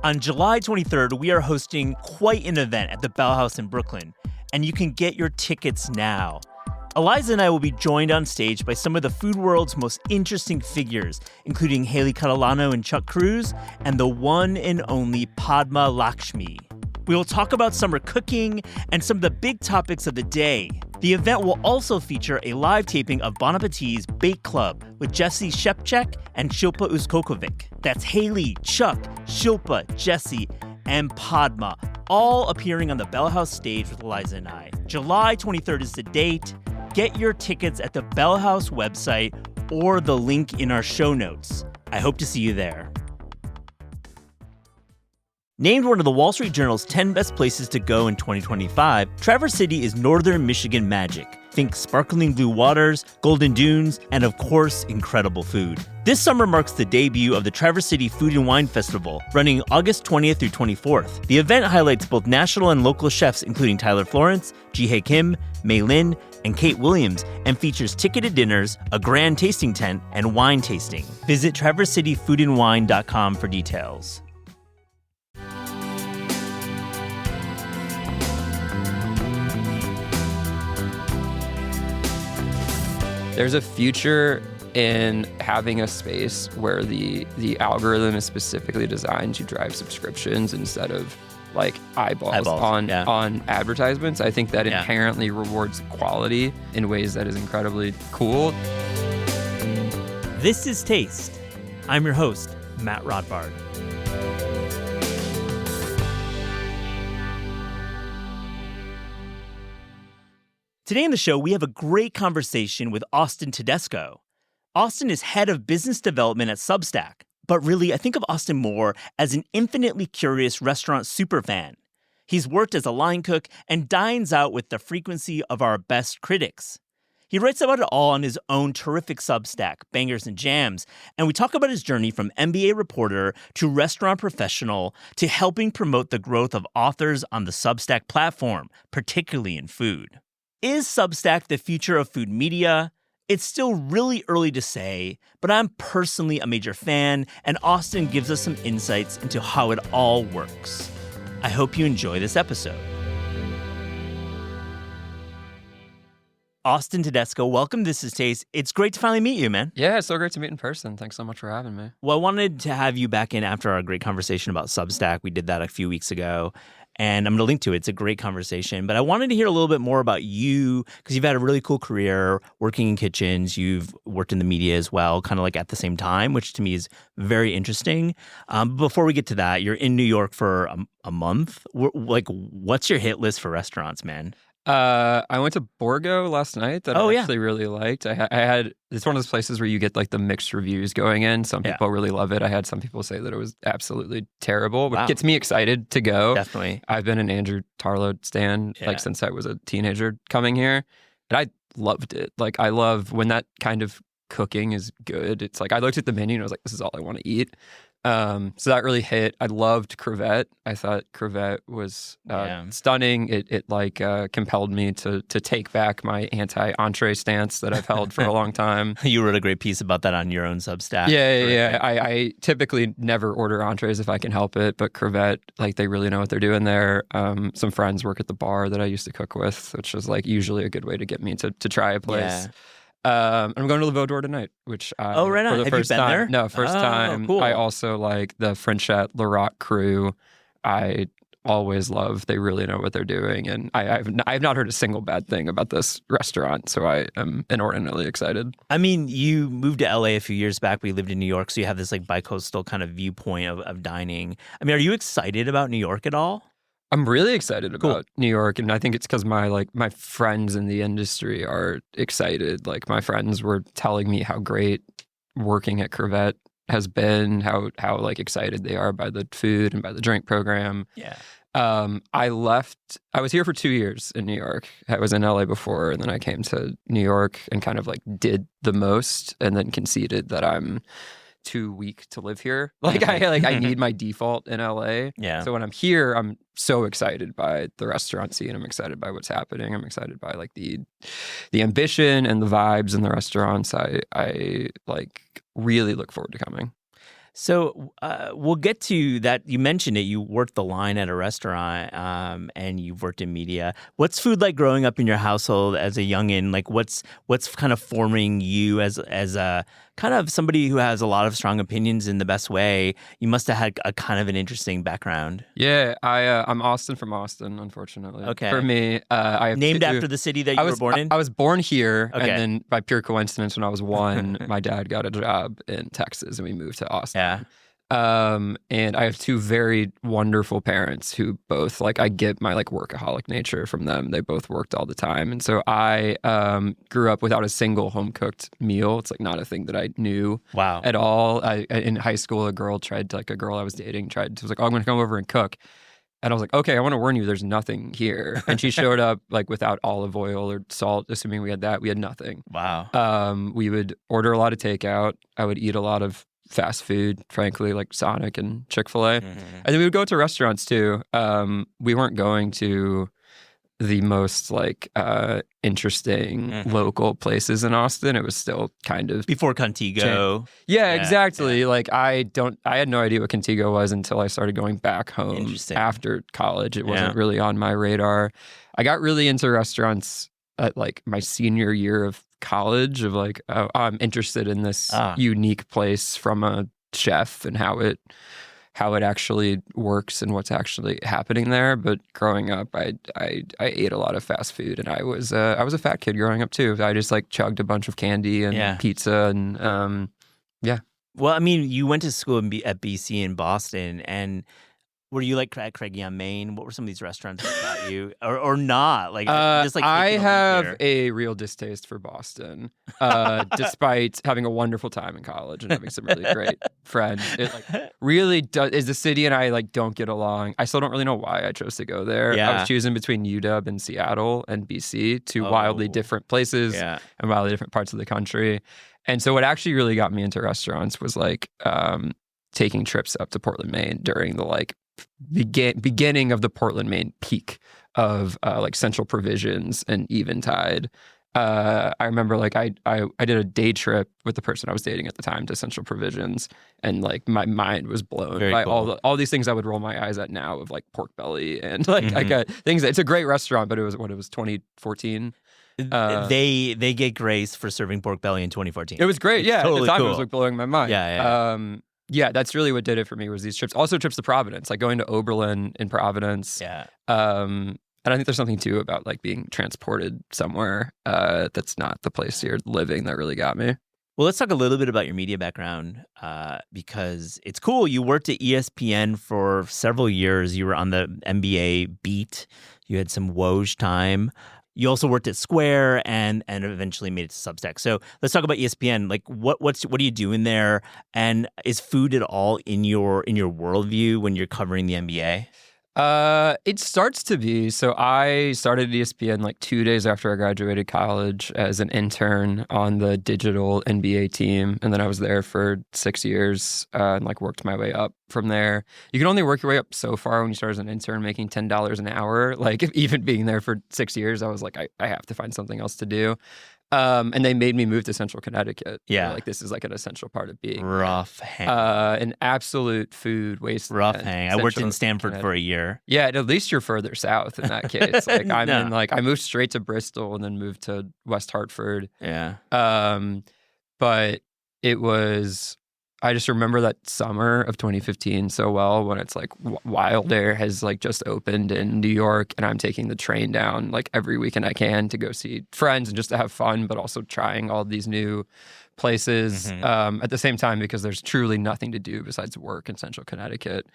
On July 23rd, we are hosting quite an event at the Bell House in Brooklyn, and you can get your tickets now. Eliza and I will be joined on stage by some of the food world's most interesting figures, including Haley Catalano and Chuck Cruz, and the one and only Padma Lakshmi. We will talk about summer cooking and some of the big topics of the day. The event will also feature a live taping of Bon Appetit's Bake Club with Jesse Shepchek and Shilpa Uskokovic. That's Haley, Chuck, Shilpa, Jesse, and Padma, all appearing on the Bell House stage with Eliza and I. July 23rd is the date. Get your tickets at the Bell House website or the link in our show notes. I hope to see you there. Named one of the Wall Street Journal's 10 best places to go in 2025, Traverse City is northern Michigan magic. Think sparkling blue waters, golden dunes, and of course, incredible food. This summer marks the debut of the Traverse City Food and Wine Festival, running August 20th through 24th. The event highlights both national and local chefs, including Tyler Florence, Ji-Hae Kim, Mei Lin, and Kate Williams, and features ticketed dinners, a grand tasting tent, and wine tasting. Visit traversityfoodandwine.com for details. There's a future in having a space where the algorithm is specifically designed to drive subscriptions instead of like eyeballs on advertisements. I think that inherently rewards quality in ways that is incredibly cool. This is Taste. I'm your host, Matt Rodbard. Today on the show, we have a great conversation with Austin Tedesco. Austin is head of business development at Substack, but really, I think of Austin more as an infinitely curious restaurant superfan. He's worked as a line cook and dines out with the frequency of our best critics. He writes about it all on his own terrific Substack, Bangers and Jams, and we talk about his journey from NBA reporter to restaurant professional to helping promote the growth of authors on the Substack platform, particularly in food. Is Substack the future of food media? It's still really early to say, but I'm personally a major fan, and Austin gives us some insights into how it all works. I hope you enjoy this episode. Austin Tedesco, welcome. This is Taste. It's great to finally meet you, man. Yeah, it's so great to meet in person. Thanks so much for having me. Well, I wanted to have you back in after our great conversation about Substack. We did that a few weeks ago, and I'm going to link to it. It's a great conversation. But I wanted to hear a little bit more about you because you've had a really cool career working in kitchens. You've worked in the media as well, kind of like at the same time, which to me is very interesting. Before we get to that, you're in New York for a month. Like, what's your hit list for restaurants, man? I went to Borgo last night that I actually really liked. I had it's one of those places where you get like the mixed reviews going in. Some people really love it. I had some people say that it was absolutely terrible, which gets me excited to go. Definitely. I've been an Andrew Tarlow stan like since I was a teenager coming here, and I loved it. Like I love when that kind of cooking is good. It's like I looked at the menu and I was like, this is all I want to eat. So that really hit. I loved Crevette. I thought Crevette was stunning. It compelled me to take back my anti-entree stance that I've held for a long time. You wrote a great piece about that on your own Substack. Yeah. I typically never order entrees if I can help it, but Crevette, like they really know what they're doing there. Some friends work at the bar that I used to cook with, which is like usually a good way to get me to try a place. Yeah. I'm going to Le Vaudor tonight, which right on. Have you been there? No, first time. Cool. I also like the Frenchette Leroc crew. I always love. They really know what they're doing, and I've not heard a single bad thing about this restaurant, so I am inordinately excited. I mean, you moved to LA a few years back. We lived in New York, so you have this like bicoastal kind of viewpoint of dining. I mean, are you excited about New York at all? I'm really excited about New York, and I think it's because my friends in the industry are excited. Like my friends were telling me how great working at Crevette has been, how like excited they are by the food and by the drink program. Yeah. I was here for 2 years in New York. I was in LA before, and then I came to New York and kind of like did the most, and then conceded that I'm too weak to live here. I need my default in LA. Yeah. So when I'm here, I'm so excited by the restaurant scene. I'm excited by what's happening. I'm excited by like the ambition and the vibes in the restaurants. I like really look forward to coming. So we'll get to that. You mentioned it. You worked the line at a restaurant, and you've worked in media. What's food like growing up in your household as a youngin? Like, what's kind of forming you as a kind of somebody who has a lot of strong opinions in the best way? You must have had a kind of an interesting background. Yeah, I'm Austin from Austin, unfortunately. Okay. For me, I have named after the city that you were born in. I was born here, Okay. and then by pure coincidence, when I was 1, my dad got a job in Texas, and we moved to Austin. Yeah. And I have 2 very wonderful parents who both, like, I get my like workaholic nature from them. They both worked all the time. And so I grew up without a single home cooked meal. It's like not a thing that I knew Wow. at all. In high school, a girl I was dating was like, oh, I'm going to come over and cook. And I was like, okay, I want to warn you, there's nothing here. And she showed up like without olive oil or salt, assuming we had that. We had nothing. Wow. We would order a lot of takeout. I would eat a lot of fast food, frankly, like Sonic and Chick-fil-A. Mm-hmm. And then we would go to restaurants too. We weren't going to the most like interesting local places in Austin. It was still kind of before Contigo. Yeah, exactly. Yeah. Like I had no idea what Contigo was until I started going back home after college. It wasn't really on my radar. I got really into restaurants at like my senior year of college, of like, oh, I'm interested in this unique place from a chef and how it actually works and what's actually happening there. But growing up, I ate a lot of fast food, and I was a fat kid growing up too. I just like chugged a bunch of candy and pizza and Well, I mean, you went to school at BC in Boston, and were you like at Craigie on Main? What were some of these restaurants that got you, or not? Like, just like I have a real distaste for Boston, despite having a wonderful time in college and having some really great friends. It like really is the city, and I like don't get along. I still don't really know why I chose to go there. Yeah. I was choosing between UW and Seattle and BC, 2 wildly different places and wildly different parts of the country. And so what actually really got me into restaurants was like taking trips up to Portland, Maine during the like beginning of the Portland, Maine peak of like Central Provisions and Eventide. I remember like I did a day trip with the person I was dating at the time to Central Provisions, and like my mind was blown by all these things I would roll my eyes at now, of like pork belly and like I got things. It's a great restaurant, but it was 2014. They get grace for serving pork belly in 2014. It was great. Yeah, totally at the time cool. it was like blowing my mind. Yeah, that's really what did it for me, was these trips. Also trips to Providence, like going to Oberlin in Providence. Yeah. And I think there's something too about like being transported somewhere that's not the place you're living that really got me. Well, let's talk a little bit about your media background, because it's cool. You worked at ESPN for several years. You were on the NBA beat. You had some Woj time. You also worked at Square and eventually made it to Substack. So let's talk about ESPN. Like, what are you doing there? And is food at all in your worldview when you're covering the NBA? It starts to be. So I started at ESPN like 2 days after I graduated college as an intern on the digital NBA team. And then I was there for 6 years and like worked my way up from there. You can only work your way up so far when you start as an intern making $10 an hour. Like even being there for 6 years, I was like, I have to find something else to do. And they made me move to Central Connecticut. Yeah. Like this is like an essential part of being rough hang. An absolute food waste. Rough hang. I worked in Stanford for a year. Yeah, at least you're further south in that case. Like I'm in like I moved straight to Bristol and then moved to West Hartford. Yeah. But it was, I just remember that summer of 2015 so well, when it's like Wilder has like just opened in New York, and I'm taking the train down like every weekend I can to go see friends and just to have fun, but also trying all these new places at the same time, because there's truly nothing to do besides work in Central Connecticut.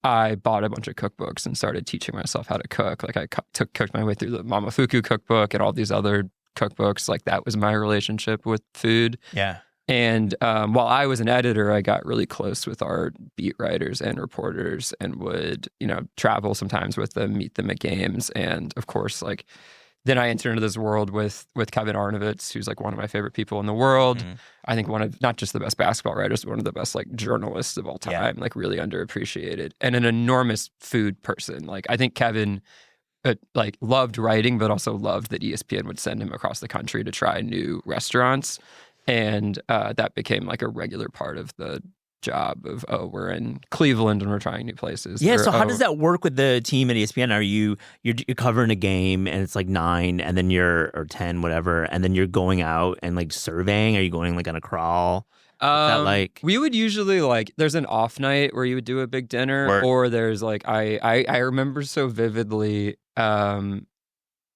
I bought a bunch of cookbooks and started teaching myself how to cook. Like I cooked my way through the Momofuku cookbook and all these other cookbooks. Like that was my relationship with food. Yeah. And while I was an editor, I got really close with our beat writers and reporters and would, travel sometimes with them, meet them at games. And of course, like then I entered into this world with Kevin Arnovitz, who's like one of my favorite people in the world. I think one of not just the best basketball writers, but one of the best like journalists of all time, like really underappreciated, and an enormous food person. Like I think Kevin like loved writing, but also loved that ESPN would send him across the country to try new restaurants. And that became like a regular part of the job of, oh, we're in Cleveland and we're trying new places. Yeah, or, so how does that work with the team at ESPN? Are you're covering a game and it's like 9 and then or 10, whatever, and then you're going out and like surveying? Are you going like on a crawl? What's that like? We would usually like, there's an off night where you would do a big dinner, or there's like, I remember so vividly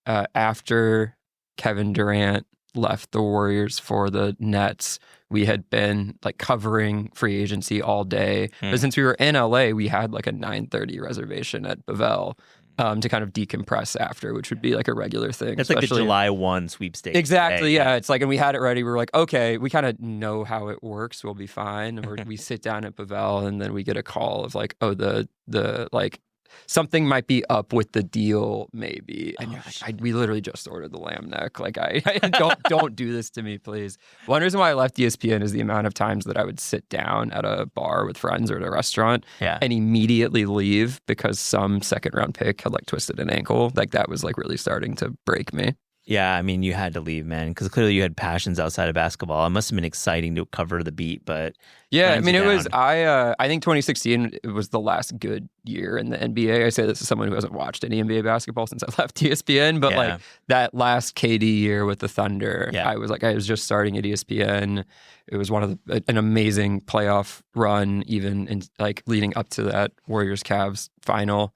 after Kevin Durant left the Warriors for the Nets, we had been like covering free agency all day. But since we were in LA, we had like a 9:30 reservation at Bavell to kind of decompress after, which would be like a regular thing. That's like the July 1 sweepstakes. Exactly, yeah. It's like, and we had it ready. We were like, okay, we kind of know how it works. We'll be fine. And we sit down at Bavell, and then we get a call of like, oh, the like, something might be up with the deal, maybe. And you're like, we literally just ordered the lamb neck. Like, I don't do this to me, please. One reason why I left ESPN is the amount of times that I would sit down at a bar with friends or at a restaurant and immediately leave because some second round pick had like twisted an ankle. Like, that was like really starting to break me. Yeah, I mean, you had to leave, man, because clearly you had passions outside of basketball. It must have been exciting to cover the beat, but yeah, I mean, it was. I think 2016 was the last good year in the NBA. I say this as someone who hasn't watched any NBA basketball since I left ESPN, but like that last KD year with the Thunder, I was just starting at ESPN. It was an amazing playoff run, even in like leading up to that Warriors-Cavs final.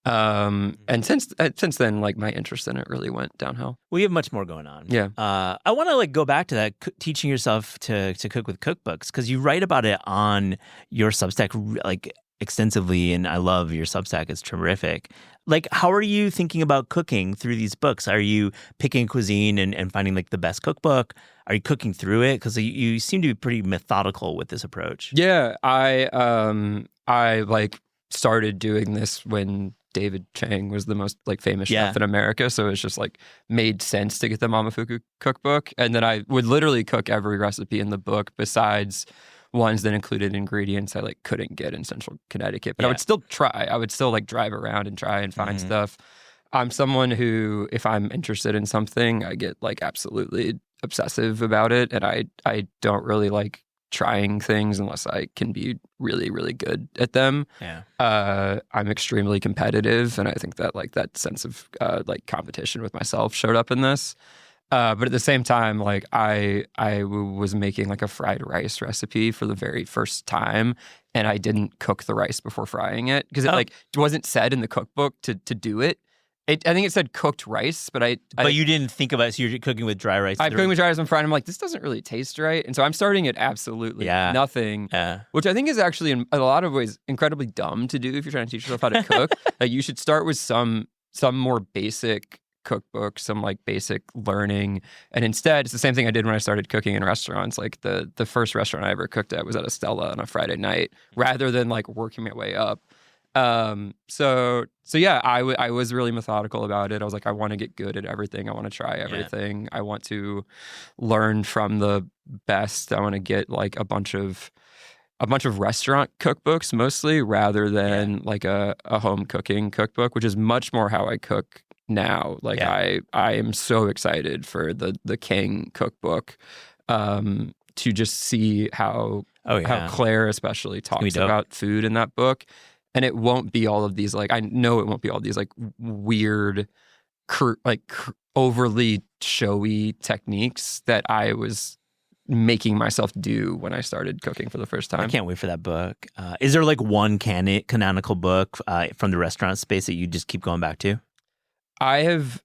And since then, like my interest in it really went downhill. Well, you have much more going on. Yeah. I want to like go back to that teaching yourself to cook with cookbooks, because you write about it on your Substack like extensively, and I love your Substack. It's terrific. Like, how are you thinking about cooking through these books? Are you picking cuisine and finding like the best cookbook? Are you cooking through it? Because you seem to be pretty methodical with this approach. Yeah, I like started doing this when David Chang was the most like famous chef in America, so it's just like made sense to get the Momofuku cookbook. And then I would literally cook every recipe in the book besides ones that included ingredients I like couldn't get in Central Connecticut. But I would still try. I would still like drive around and try and find stuff. I'm someone who, if I'm interested in something, I get like absolutely obsessive about it, and I don't really like trying things unless I can be really, really good at them. Yeah. I'm extremely competitive, and I think that like that sense of like competition with myself showed up in this. But at the same time, like I was making like a fried rice recipe for the very first time, and I didn't cook the rice before frying it because it wasn't said in the cookbook to do it. I think it said cooked rice, but But you didn't think about it, so you're cooking with dry rice. I'm cooking with dry rice and frying. I'm like, this doesn't really taste right. And so I'm starting at absolutely nothing, which I think is actually in a lot of ways incredibly dumb to do if you're trying to teach yourself how to cook. Like, you should start with some more basic cookbook, some like basic learning. And instead, it's the same thing I did when I started cooking in restaurants. Like the first restaurant I ever cooked at was at Estella on a Friday night, rather than like working my way up. So yeah, I was really methodical about it. I was like, I want to get good at everything. I want to try everything. Yeah. I want to learn from the best. I want to get like a bunch of restaurant cookbooks mostly, rather than like a home cooking cookbook, which is much more how I cook now. Like I am so excited for the King cookbook, to just see how Claire especially talks about food in that book. And it won't be all of these, like, I know it won't be all these, like, weird, overly showy techniques that I was making myself do when I started cooking for the first time. I can't wait for that book. Is there, like, one canonical book from the restaurant space that you just keep going back to? I have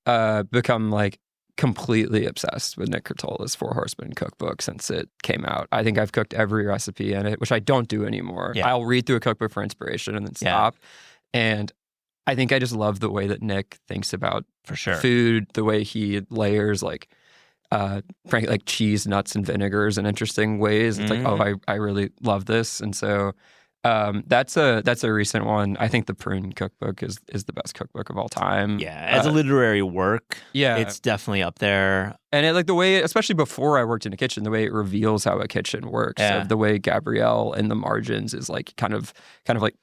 become, like, completely obsessed with Nick Curtola's Four Horsemen cookbook since it came out. I think I've cooked every recipe in it, which I don't do anymore. Yeah. I'll read through a cookbook for inspiration and then stop. And I think I just love the way that Nick thinks about food, the way he layers like frankly like cheese, nuts, and vinegars in interesting ways. It's like, oh, I really love this. And so that's a recent one. I think the Prune cookbook is the best cookbook of all time. Yeah, as a literary work, it's definitely up there. And it, like the way, especially before I worked in a kitchen, the way it reveals how a kitchen works. So the way Gabrielle in the margins is like kind of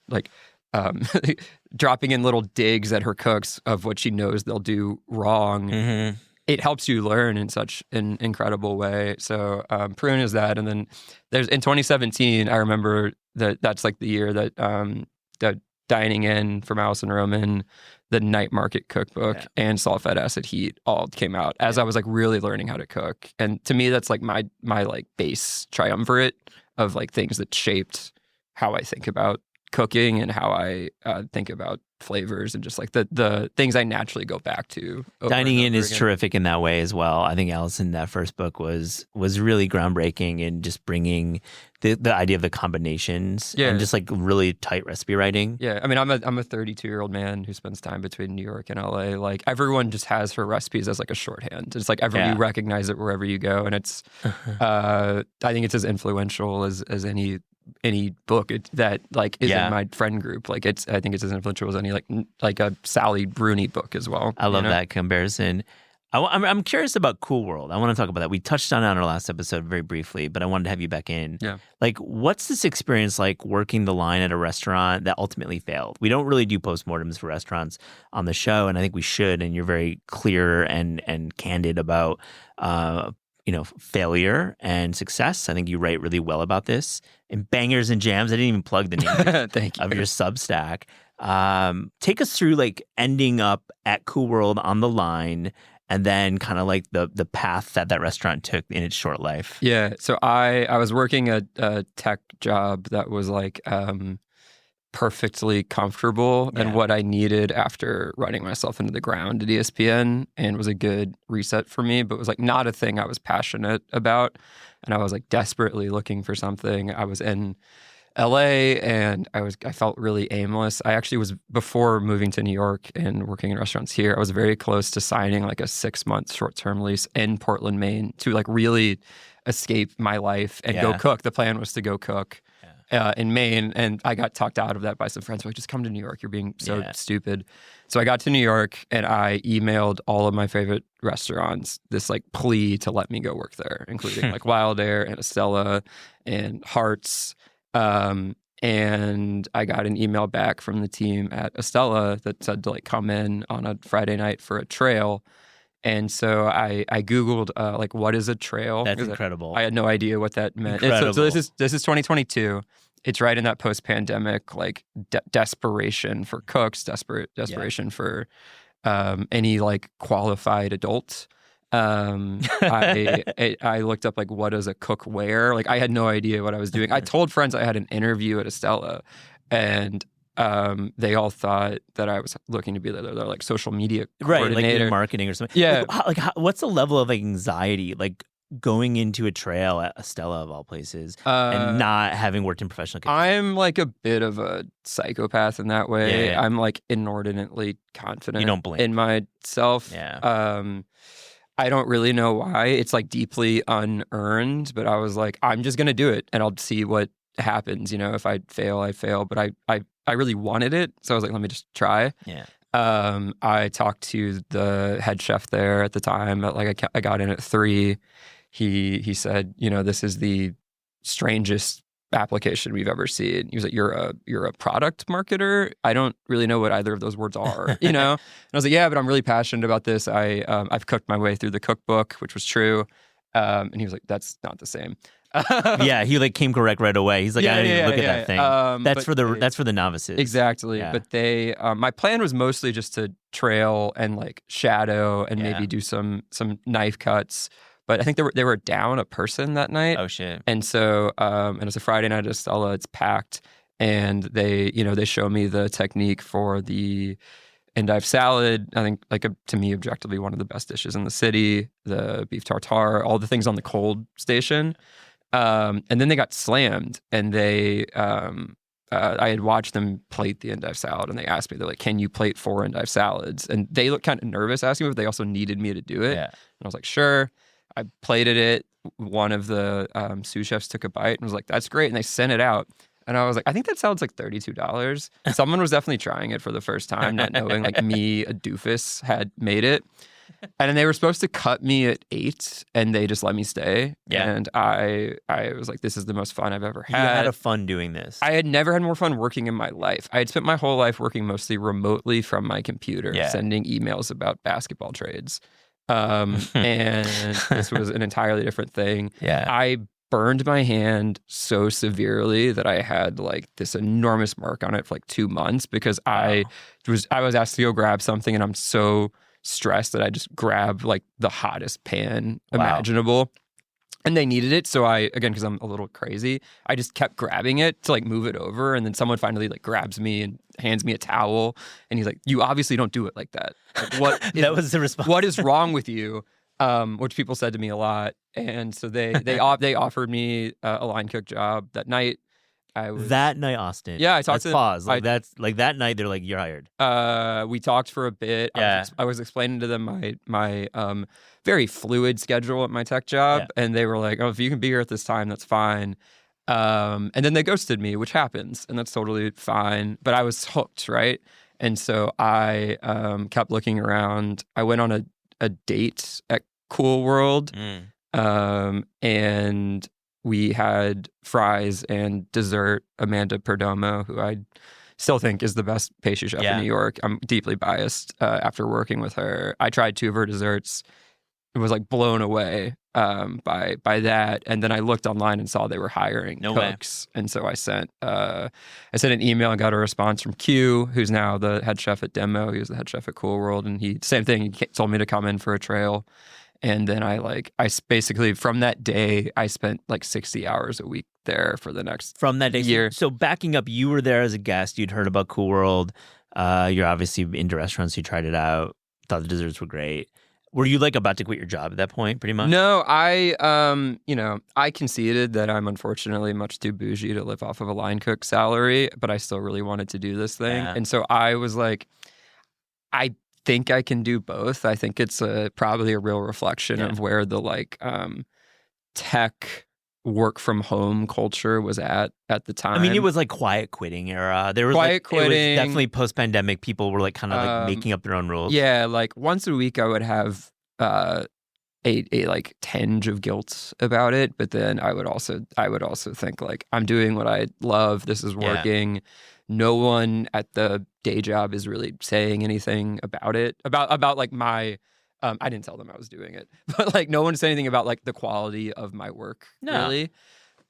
like dropping in little digs at her cooks of what she knows they'll do wrong. it helps you learn in such an incredible way. So Prune is that. And then there's in 2017, I remember that's like the year that that Dining In from Allison Roman, the Night Market Cookbook, and Sulfite Acid Heat all came out as I was like really learning how to cook. And to me, that's like my like base triumvirate of like things that shaped how I think about cooking and how I think about flavors and just like the things I naturally go back to. Dining In is terrific in that way as well. I think Allison, that first book was really groundbreaking in just bringing the idea of the combinations and just like really tight recipe writing. Yeah, I mean, I'm a 32-year-old man who spends time between New York and LA. Like everyone just has her recipes as like a shorthand. It's like you recognize it wherever you go, and it's I think it's as influential as any book that like is in my friend group. Like I think it's as influential as any like a Sally Bruni book as well. I love that comparison. I'm curious about Cool World. I want to talk about that. We touched on it on our last episode very briefly, but I wanted to have you back in. Yeah. Like, what's this experience like working the line at a restaurant that ultimately failed? We don't really do postmortems for restaurants on the show, and I think we should. And you're very clear and candid about failure and success. I think you write really well about this. In Bangers and Jams, I didn't even plug the name of your Substack. Take us through like ending up at Cool World on the line, and then kind of like the path that restaurant took in its short life. Yeah. So I was working a tech job that was like perfectly comfortable and what I needed after running myself into the ground at ESPN, and was a good reset for me, but was like not a thing I was passionate about. And I was like desperately looking for something. I was in LA and I felt really aimless. I actually was, before moving to New York and working in restaurants here, I was very close to signing like a 6-month short-term lease in Portland, Maine, to like really escape my life and go cook. The plan was to go cook in Maine, and I got talked out of that by some friends. Like, just come to New York. You're being so stupid. So I got to New York and I emailed all of my favorite restaurants this like plea to let me go work there, including like Wild Air and Estella and Hearts. And I got an email back from the team at Estella that said to like come in on a Friday night for a trail. And so I Googled like, what is a trail? That's incredible. I had no idea what that meant. So this is 2022. It's right in that post-pandemic like desperation for cooks, desperation for any like qualified adult. I looked up like, what does a cook wear? Like, I had no idea what I was doing. I told friends I had an interview at Estella, and they all thought that I was looking to be their like social media coordinator, like in marketing or something. Yeah, what's the level of anxiety like going into a trail at Estella of all places and not having worked in professional kitchen? I'm like a bit of a psychopath in that way. I'm like inordinately confident. You don't blink in myself. I don't really know why. It's like deeply unearned, but I was like, I'm just gonna do it and I'll see what happens. You know, if I fail, I fail. But I really wanted it, so I was like, let me just try. I talked to the head chef there at the time. Like I got in at 3. He said, you know, this is the strangest application we've ever seen. He was like, you're a product marketer? I don't really know what either of those words are, you know? And I was like, yeah, but I'm really passionate about this. I've cooked my way through the cookbook, which was true. And he was like, that's not the same. He like came correct right away. He's like, I didn't even look at that thing. That's for the novices. Exactly. Yeah. But they, my plan was mostly just to trail and like shadow and maybe do some knife cuts. But I think they were down a person that night. Oh shit! And so, and it's a Friday night at Estella. It's packed, and they show me the technique for the endive salad. I think to me, objectively, one of the best dishes in the city. The beef tartare, all the things on the cold station, and then they got slammed, and they. I had watched them plate the endive salad, and they asked me, they're like, "Can you plate 4 endive salads?" And they looked kind of nervous asking me, but they also needed me to do it. And I was like, "Sure." I plated it. One of the sous chefs took a bite and was like, "That's great." And they sent it out. And I was like, I think that sounds like $32. Someone was definitely trying it for the first time, not knowing like me, a doofus, had made it. And then they were supposed to cut me at 8, and they just let me stay. And I was like, this is the most fun I've ever had. You had a fun doing this. I had never had more fun working in my life. I had spent my whole life working mostly remotely from my computer, sending emails about basketball trades. And this was an entirely different thing. Yeah. I burned my hand so severely that I had like this enormous mark on it for like 2 months because I was asked to go grab something, and I'm so stressed that I just grabbed like the hottest pan imaginable. And they needed it, so I, again, because I'm a little crazy, I just kept grabbing it to like move it over, and then someone finally like grabs me and hands me a towel, and he's like, "You obviously don't do it like that. Like, what?" That was the response. What is wrong with you? Which people said to me a lot, and so they offered me a line cook job that night. That night, Austin. Yeah, I talked to them. Pause. Like that's like that night. They're like, "You're hired." We talked for a bit. Yeah. I was explaining to them my very fluid schedule at my tech job, and they were like, "Oh, if you can be here at this time, that's fine." And then they ghosted me, which happens, and that's totally fine. But I was hooked, right? And so I kept looking around. I went on a date at Cool World, and we had fries and dessert. Amanda Perdomo, who I still think is the best pastry chef in New York. I'm deeply biased after working with her. I tried 2 of her desserts. It was like blown away by that. And then I looked online and saw they were hiring cooks. And so I sent an email and got a response from Q, who's now the head chef at Demo. He was the head chef at Cool World. And same thing, he told me to come in for a trail. And then I basically, from that day, I spent like 60 hours a week there for the next from that day year. So backing up, you were there as a guest. You'd heard about Cool World. You're obviously into restaurants. You tried it out. Thought the desserts were great. Were you like about to quit your job at that point, pretty much? No, I conceded that I'm unfortunately much too bougie to live off of a line cook salary, but I still really wanted to do this thing. Yeah. And so I was like, I think I can do both. I think it's probably a real reflection of where the like tech work from home culture was at the time. I mean, it was like quiet quitting era. There was quitting. It was definitely post pandemic. People were like kind of like making up their own rules. Yeah, like once a week I would have a like tinge of guilt about it, but then I would also think like I'm doing what I love. This is working. Yeah. No one at the day job is really saying anything about it. About like my I didn't tell them I was doing it, but like no one said anything about like the quality of my work, really.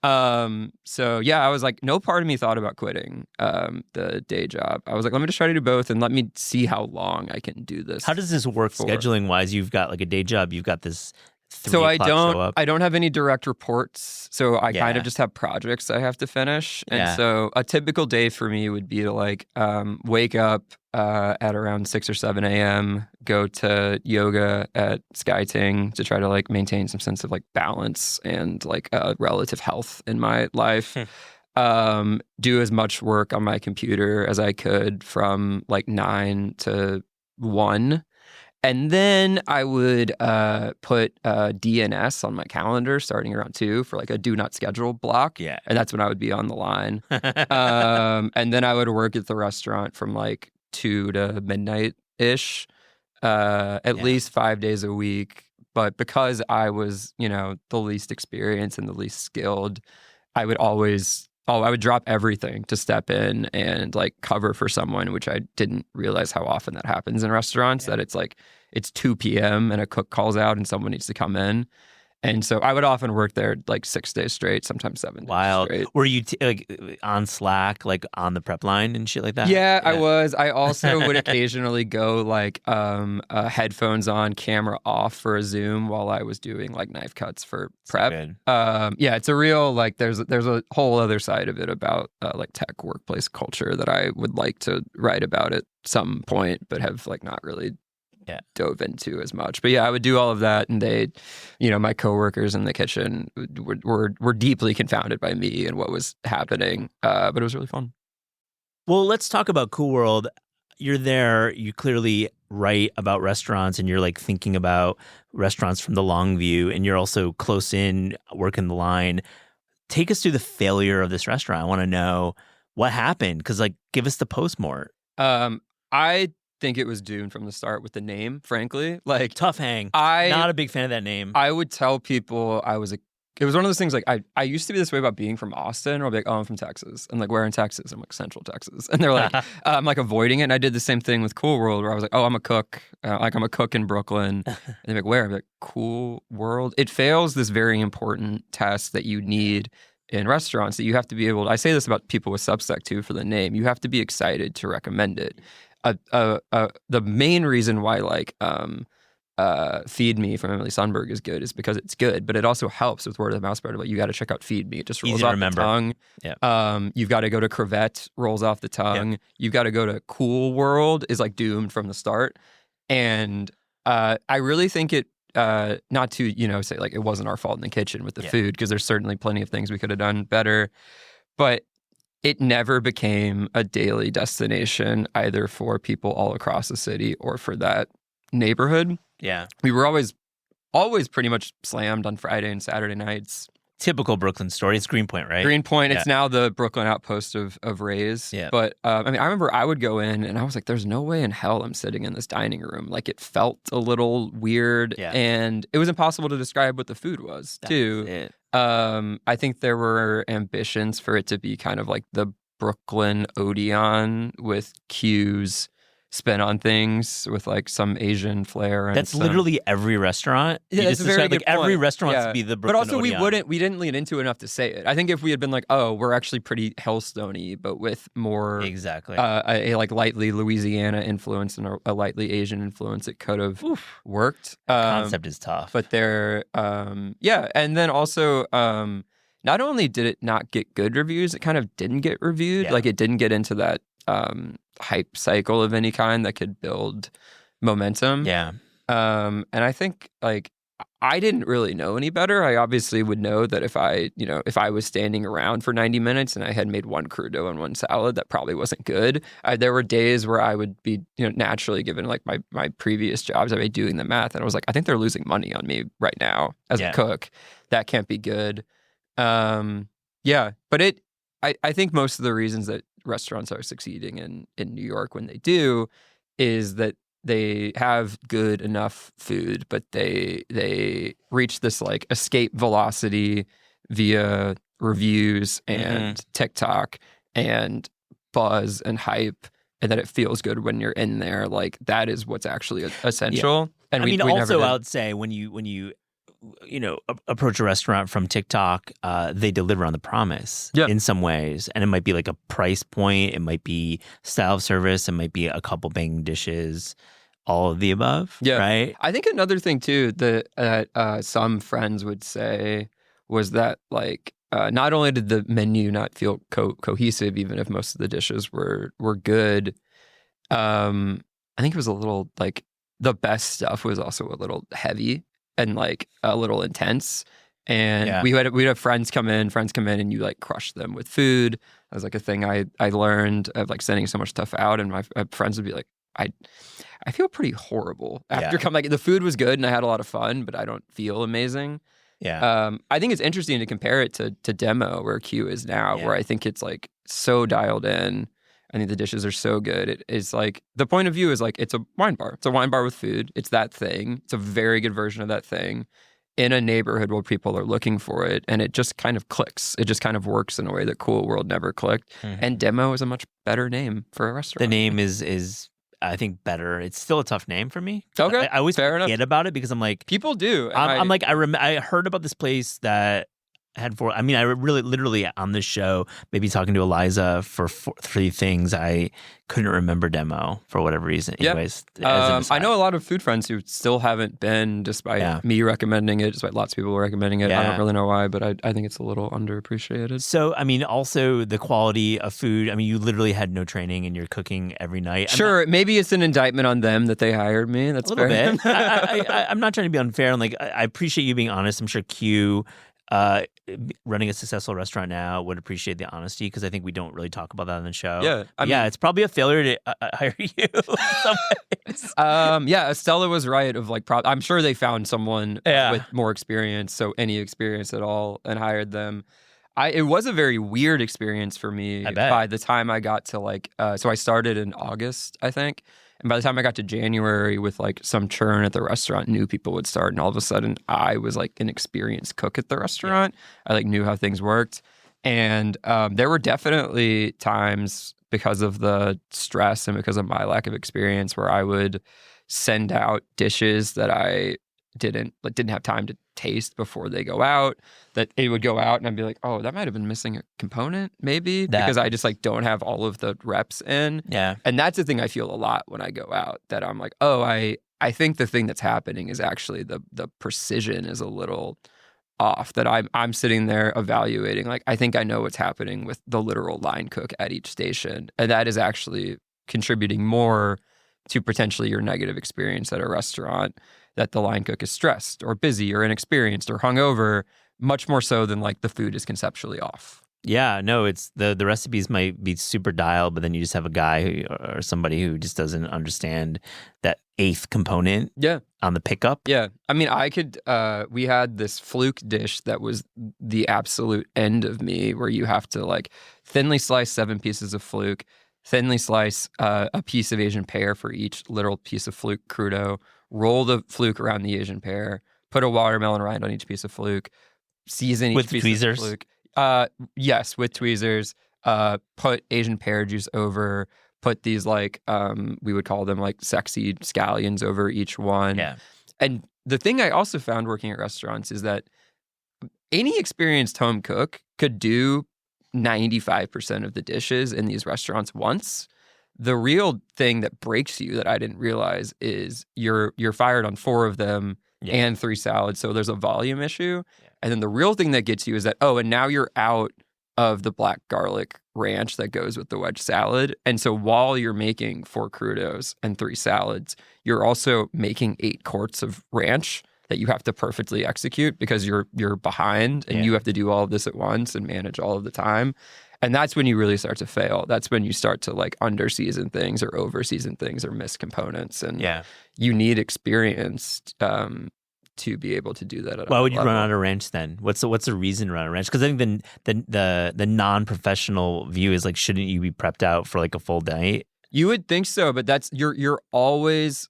So yeah, I was like, no part of me thought about quitting the day job. I was like, let me just try to do both and let me see how long I can do this. How does this work scheduling wise? You've got like a day job, you've got this 3 So o'clock I don't have any direct reports. So I kind of just have projects I have to finish. And so a typical day for me would be to like wake up at around 6 or 7 a.m., go to yoga at SkyTing to try to like maintain some sense of like balance and like relative health in my life. Do as much work on my computer as I could from like 9 to 1. And then I would put DNS on my calendar starting around 2 for like a do not schedule block. Yeah. And that's when I would be on the line. And then I would work at the restaurant from like 2 to midnight-ish, at least 5 days a week. But because I was, the least experienced and the least skilled, I would drop everything to step in and like cover for someone, which I didn't realize how often that happens in restaurants, that it's like, it's 2 p.m. and a cook calls out and someone needs to come in. And so I would often work there like 6 days straight, sometimes 7 days straight. Were you like on Slack, like on the prep line and shit like that? Yeah, I was. I also would occasionally go like headphones on, camera off for a Zoom while I was doing like knife cuts for prep. Yeah, it's a real like there's a whole other side of it about like tech workplace culture that I would like to write about at some point, but have like not really dove into as much. But yeah, I would do all of that, and they, my coworkers in the kitchen were deeply confounded by me and what was happening. But it was really fun. Well, let's talk about Cool World. You're there. You clearly write about restaurants, and you're like thinking about restaurants from the long view, and you're also close in working the line. Take us through the failure of this restaurant. I want to know what happened, because like give us the postmort. I think it was doomed from the start with the name, frankly. Like Tough Hang. Not a big fan of that name. I would tell people I was a it was one of those things like I used to be this way about being from Austin, or I'll be like, oh, I'm from Texas. And like, where in Texas? I'm like, Central Texas. And they're like, I'm like avoiding it. And I did the same thing with Cool World, where I was like, oh, I'm a cook. Like I'm a cook in Brooklyn. And they're like, where? I'm like, Cool World. It fails this very important test that you need in restaurants, that you have to be able to, I say this about people with Substack too, for the name, you have to be excited to recommend it. The main reason why like Feed Me from Emily Sundberg is good is because it's good, but it also helps with word of mouth spread. Like, you got to check out Feed Me. It just rolls off the tongue. Yeah. You've got to go to Crevette, rolls off the tongue. Yep. You've got to go to Cool World, is like doomed from the start. And I really think it, not to, say like it wasn't our fault in the kitchen with the food, because there's certainly plenty of things we could have done better, but it never became a daily destination either for people all across the city or for that neighborhood. Yeah. We were always pretty much slammed on Friday and Saturday nights. Typical Brooklyn story. It's Greenpoint, right? Greenpoint. Yeah. It's now the Brooklyn outpost of Ray's. Yeah. But I remember I would go in and I was like, there's no way in hell I'm sitting in this dining room. Like, it felt a little weird. Yeah. And it was impossible to describe what the food was, too. That's it. I think there were ambitions for it to be kind of like the Brooklyn Odeon with Q's spin on things with like some Asian flair. And that's literally every restaurant. Yeah, that's a very good every point. restaurant wants to be the Brooklyn But also Odeon. we didn't lean into enough to say it. I think if we had been like, oh, we're actually pretty Hellstone-y, but with more exactly a like lightly Louisiana influence and a lightly Asian influence, it could have worked. Concept is tough. But there, and then also, not only did it not get good reviews, it kind of didn't get reviewed. Yeah. Like, it didn't get into that hype cycle of any kind that could build momentum. Yeah. And I think, like, I didn't really know any better. I obviously would know that if I was standing around for 90 minutes and I had made one crudo and one salad, that probably wasn't good. There were days where I would be, naturally, given like my previous jobs, I'd be doing the math, and I was like, I think they're losing money on me right now as a cook. That can't be good. But I think most of the reasons that restaurants are succeeding in New York when they do is that they have good enough food, but they reach this like escape velocity via reviews and TikTok and buzz and hype, and that it feels good when you're in there. Like, that is what's actually essential. Yeah. And we also, I would say when you approach a restaurant from TikTok, they deliver on the promise in some ways. And it might be like a price point. It might be style of service. It might be a couple banging dishes, all of the above. Yeah. Right. I think another thing too that some friends would say was that, like, not only did the menu not feel cohesive, even if most of the dishes were good, I think it was a little, like, the best stuff was also a little heavy and like a little intense. And we'd have friends come in and you like crush them with food. That was like a thing I learned of, like, sending so much stuff out, and my friends would be like, I feel pretty horrible after coming. Like, the food was good and I had a lot of fun, but I don't feel amazing. Yeah. I think it's interesting to compare it to Demo, where Q is now, where I think it's like so dialed in. I think the dishes are so good. It is like, the point of view is like, it's a wine bar. It's a wine bar with food. It's that thing. It's a very good version of that thing in a neighborhood where people are looking for it. And it just kind of clicks. It just kind of works in a way that Cool World never clicked. And Demo is a much better name for a restaurant. The name is I think, better. It's still a tough name for me. Okay. I always forget about it because I'm like, people do. I'm like, I heard about this place that had I really literally on this show, maybe talking to Eliza for 3 things, I couldn't remember Demo for whatever reason. Anyways, I know a lot of food friends who still haven't been, despite me recommending it, despite lots of people recommending it. I don't really know why, but I think it's a little underappreciated. So, also the quality of food. You literally had no training and you're cooking every night. Sure, maybe it's an indictment on them that they hired me. That's a little fair. bit. I'm not trying to be unfair. I'm like, I appreciate you being honest. I'm sure Q, running a successful restaurant now, would appreciate the honesty, because I think we don't really talk about that on the show. It's probably a failure to hire you in some ways. Estella was right of like, I'm sure they found someone with more experience, so any experience at all, and hired them. It was a very weird experience for me by the time I got to like, so I started in August, I think. And by the time I got to January with like some churn at the restaurant, new people would start. And all of a sudden I was like an experienced cook at the restaurant. I like knew how things worked. And there were definitely times because of the stress and because of my lack of experience where I would send out dishes that I didn't have time to taste before they go out, that it would go out and I'd be like, oh, that might have been missing a component maybe because I just like don't have all of the reps in. Yeah. And that's the thing I feel a lot when I go out, that I'm like, oh, I think the thing that's happening is actually the precision is a little off, that I'm sitting there evaluating, like, I think I know what's happening with the literal line cook at each station. And that is actually contributing more to potentially your negative experience at a restaurant, that the line cook is stressed or busy or inexperienced or hungover, much more so than like the food is conceptually off. Yeah, no, it's the recipes might be super dialed, but then you just have a guy or somebody who just doesn't understand that eighth component on the pickup. Yeah. I mean, we had this fluke dish that was the absolute end of me, where you have to like thinly slice 7 pieces of fluke, thinly slice a piece of Asian pear for each literal piece of fluke crudo, roll the fluke around the Asian pear, put a watermelon rind on each piece of fluke, season each with piece tweezers. of fluke. Yes, with tweezers. Put Asian pear juice over. Put these like we would call them like sexy scallions over each one. Yeah. And the thing I also found working at restaurants is that any experienced home cook could do 95% of the dishes in these restaurants once. The real thing that breaks you that I didn't realize is you're fired on 4 of them and 3 salads. So there's a volume issue. Yeah. And then the real thing that gets you is that, oh, and now you're out of the black garlic ranch that goes with the wedge salad. And so while you're making 4 crudos and 3 salads, you're also making 8 quarts of ranch that you have to perfectly execute because you're behind and you have to do all of this at once and manage all of the time. And that's when you really start to fail. That's when you start to like under-season things or over-season things or miss components. And you need experience to be able to do that. Why would you run out of ranch then? What's the reason to run out of ranch? Because I think the non-professional view is like, shouldn't you be prepped out for like a full night? You would think so, but that's you're always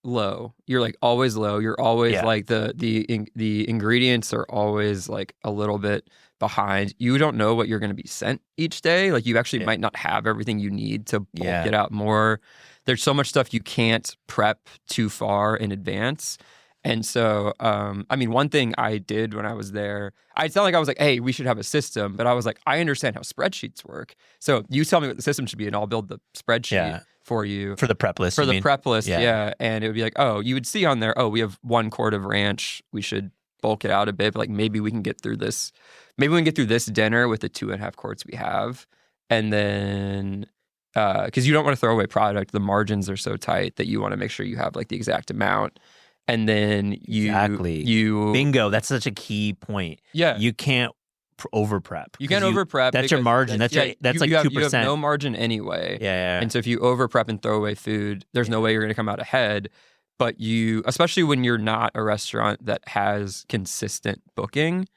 low. You're like always low. You're always like the ingredients are always like a little bit behind. You don't know what you're going to be sent each day. Like you actually might not have everything you need to bulk it out more. There's so much stuff you can't prep too far in advance. And so, I mean, one thing I did when I was there, it's not like I was like, hey, we should have a system, but I was like, I understand how spreadsheets work. So you tell me what the system should be and I'll build the spreadsheet for you. For the prep list. For the prep list, And it would be like, oh, you would see on there, oh, we have 1 quart of ranch. We should bulk it out a bit. But like maybe we can get through this. Maybe we can get through this dinner with the 2.5 quarts we have. And then, because you don't want to throw away product. The margins are so tight that you want to make sure you have like the exact amount. And then you bingo. That's such a key point. Yeah, you can't over prep. You can't over prep. That's your margin. That's like 2%. You have no margin anyway. Yeah. And so if you over prep and throw away food, there's no way you're going to come out ahead. But especially when you're not a restaurant that has consistent booking,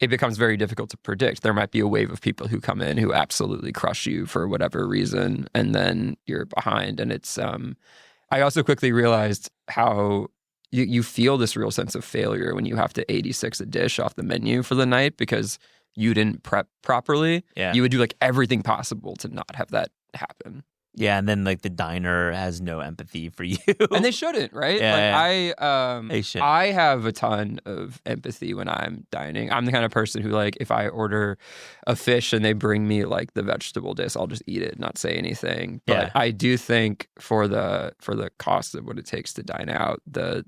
it becomes very difficult to predict. There might be a wave of people who come in who absolutely crush you for whatever reason, and then you're behind. And it's. I also quickly realized how. You feel this real sense of failure when you have to 86 a dish off the menu for the night because you didn't prep properly. Yeah. You would do like everything possible to not have that happen. Yeah, and then like the diner has no empathy for you. And they shouldn't, right? They should. I have a ton of empathy when I'm dining. I'm the kind of person who like if I order a fish and they bring me like the vegetable dish, I'll just eat it, not say anything. But I do think for the cost of what it takes to dine out, the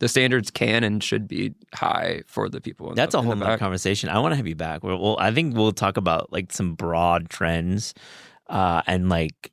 standards can and should be high for the people. That's a whole nother conversation. I want to have you back. I think we'll talk about like some broad trends and like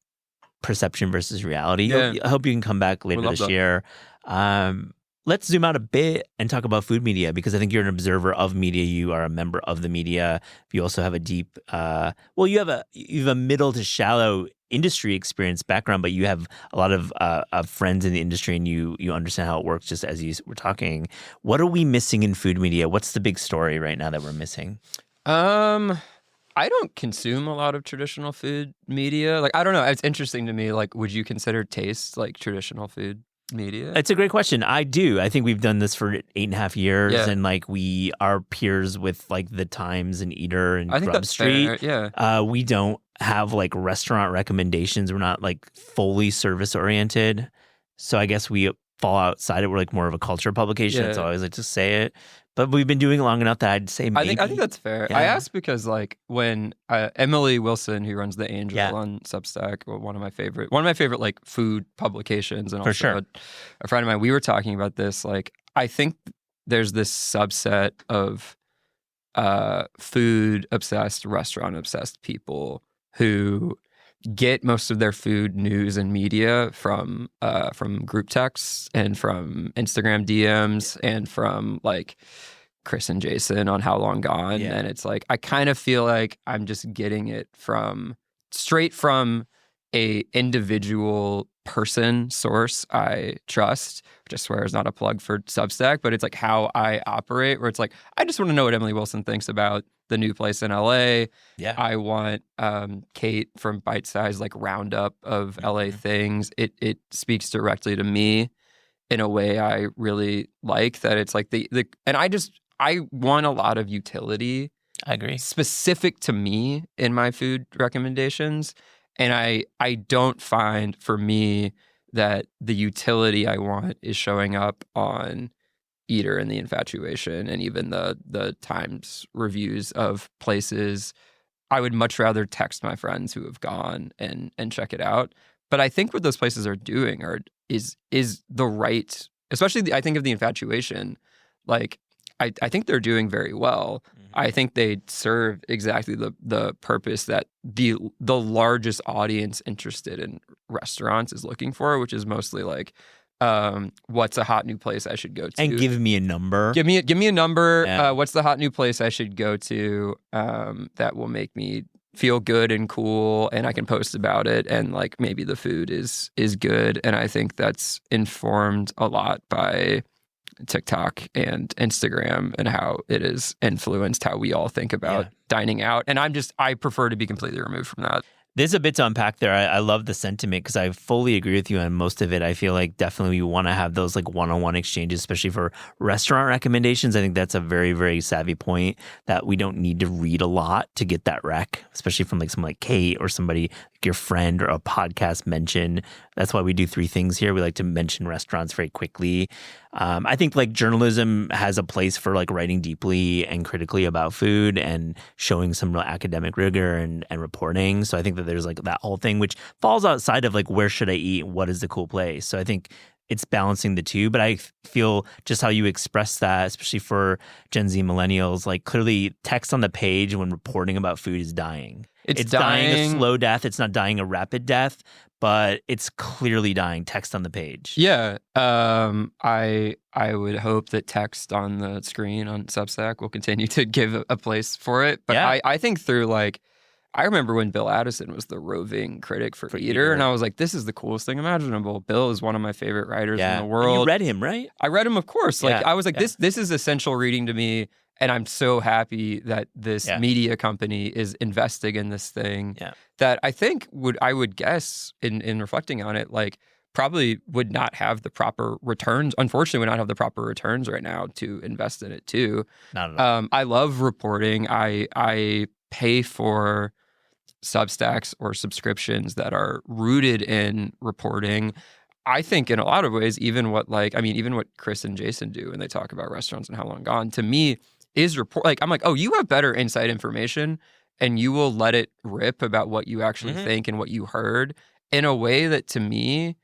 perception versus reality. Yeah. I hope you can come back later this year. Let's zoom out a bit and talk about food media, because I think you're an observer of media. You are a member of the media. You also have a deep, you have a middle to shallow industry experience background, but you have a lot of friends in the industry, and you understand how it works. Just as you were talking, what are we missing in food media? What's the big story right now that we're missing? I don't consume a lot of traditional food media. Like, I don't know. It's interesting to me. Like, would you consider Taste like traditional food media? It's a great question. I do. I think we've done this for 8.5 years, and like we are peers with like the Times and Eater and I think Grub that's Street. fair. Yeah. We don't have like restaurant recommendations. We're not like fully service oriented. So I guess we fall outside it. We're like more of a culture publication. That's how I always like to say it. But we've been doing it long enough that I'd say maybe. I think that's fair. Yeah. I asked because like when Emily Wilson, who runs The Angel on Substack, one of my favorite like food publications, and also a friend of mine, we were talking about this. Like, I think there's this subset of food obsessed, restaurant obsessed people who get most of their food news and media from group texts and from Instagram DMs and from like Chris and Jason on How Long Gone. And it's like, I kind of feel like I'm just getting it straight from a individual person source I trust, which I swear is not a plug for Substack, but it's like how I operate, where it's like, I just want to know what Emily Wilson thinks about the new place in LA. Yeah. I want Kate from Bite Size like roundup of LA things. It speaks directly to me in a way I really like, that it's like and I want a lot of utility. I agree. Specific to me in my food recommendations. And I don't find, for me, that the utility I want is showing up on Eater and The Infatuation and even the Times reviews of places. I would much rather text my friends who have gone and check it out. But I think what those places are doing is the right, especially I think of The Infatuation, like I think they're doing very well. I think they serve exactly the purpose that the largest audience interested in restaurants is looking for, which is mostly like, what's a hot new place I should go to? And give me a number. Give me a number. Yeah. What's the hot new place I should go to that will make me feel good and cool, and I can post about it, and like maybe the food is good. And I think that's informed a lot by TikTok and Instagram and how it has influenced how we all think about dining out. And I prefer to be completely removed from that. There's a bit to unpack there. I love the sentiment because I fully agree with you on most of it. I feel like definitely we want to have those like one-on-one exchanges, especially for restaurant recommendations. I think that's a very, very savvy point, that we don't need to read a lot to get that rec, especially from like someone like Kate or somebody like your friend or a podcast mention. That's why we do 3 things here. We like to mention restaurants very quickly. I think like journalism has a place for like writing deeply and critically about food and showing some real academic rigor and reporting. So I think that there's like that whole thing, which falls outside of like, where should I eat? What is the cool place? So I think it's balancing the two. But I feel just how you express that, especially for Gen Z millennials, like clearly text on the page when reporting about food is dying. It's dying a slow death. It's not dying a rapid death, but it's clearly dying. Text on the page. Yeah. I would hope that text on the screen on Substack will continue to give a place for it. But I think through like, I remember when Bill Addison was the roving critic for Eater, and I was like, this is the coolest thing imaginable. Bill is one of my favorite writers in the world. And you read him, right? I read him, of course. Like I was like, this is essential reading to me. And I'm so happy that this media company is investing in this thing that I think I would guess in reflecting on it, like probably would not have the proper returns. Unfortunately, would not have the proper returns right now to invest in it too. Not at all. I love reporting. I pay for Substacks or subscriptions that are rooted in reporting. I think in a lot of ways, even what Chris and Jason do when they talk about restaurants and How Long Gone, to me, is report. Like, I'm like, oh, you have better inside information and you will let it rip about what you actually think and what you heard in a way that, to me,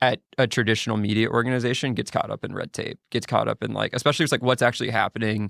at a traditional media organization gets caught up in red tape, gets caught up in like, especially it's like what's actually happening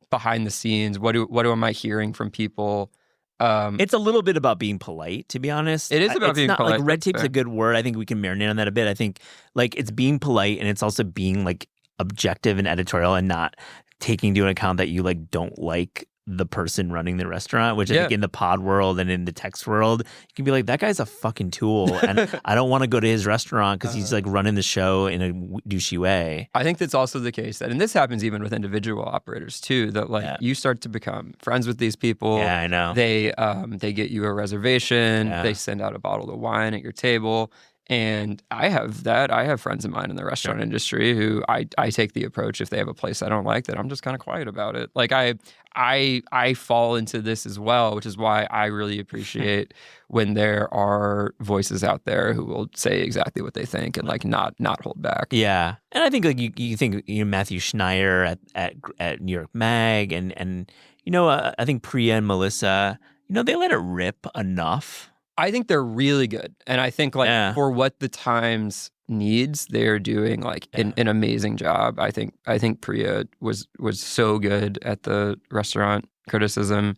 behind the scenes. What am I hearing from people? It's a little bit about being polite, to be honest. It is about being polite. Like red tape's a good word. I think we can marinate on that a bit. I think like it's being polite, and it's also being like objective and editorial and not taking into account that you like don't like the person running the restaurant, which I think in the pod world and in the text world, you can be like, that guy's a fucking tool. And I don't want to go to his restaurant because he's like running the show in a douchey way. I think that's also the case and this happens even with individual operators too, that like you start to become friends with these people. Yeah, I know. They get you a reservation. They send out a bottle of wine at your table. And I have that. I have friends of mine in the restaurant industry who I take the approach if they have a place I don't like that I'm just kind of quiet about it. Like I fall into this as well, which is why I really appreciate when there are voices out there who will say exactly what they think and like not hold back. Yeah, and I think like you think Matthew Schneier at New York Mag and I think Priya and Melissa, they let it rip enough. I think they're really good. And I think like for what the Times needs, they're doing like an amazing job. I think Priya was so good at the restaurant criticism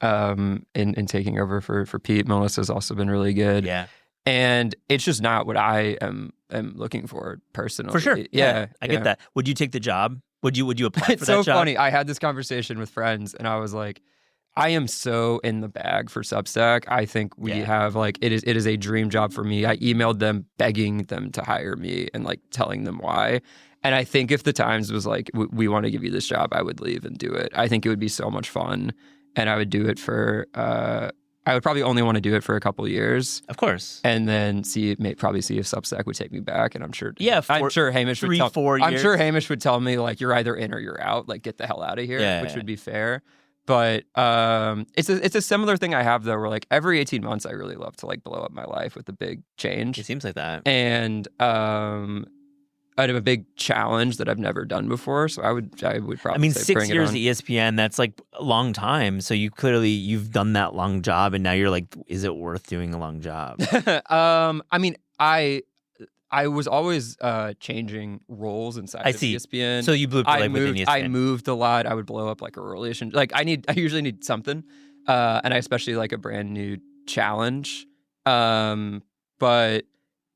in taking over for Pete. Melissa's also been really good. Yeah. And it's just not what I am looking for personally. For sure. Yeah. I get that. Would you take the job? Would you apply for that job? It's so funny. I had this conversation with friends and I was like, I am so in the bag for Substack. I think we have like it is a dream job for me. I emailed them begging them to hire me and like telling them why. And I think if the Times was like, we want to give you this job, I would leave and do it. I think it would be so much fun. And I would do it for I would probably only want to do it for a couple of years. Of course. And then probably see if Substack would take me back. And I'm sure I'm sure Hamish would 3-4 years. I'm sure Hamish would tell me like, you're either in or you're out, like get the hell out of here, which would be fair. But it's a similar thing I have though, where like every 18 months I really love to like blow up my life with a big change. It seems like that. And I have a big challenge that I've never done before, so I would probably. I mean, 6 years at ESPN, that's like a long time. So you've done that long job, and now you're like, is it worth doing a long job? I mean, I was always changing roles inside of ESPN. So you blew up within ESPN. I moved a lot. I would blow up like a relation. Like I usually need something, and I especially like a brand new challenge. But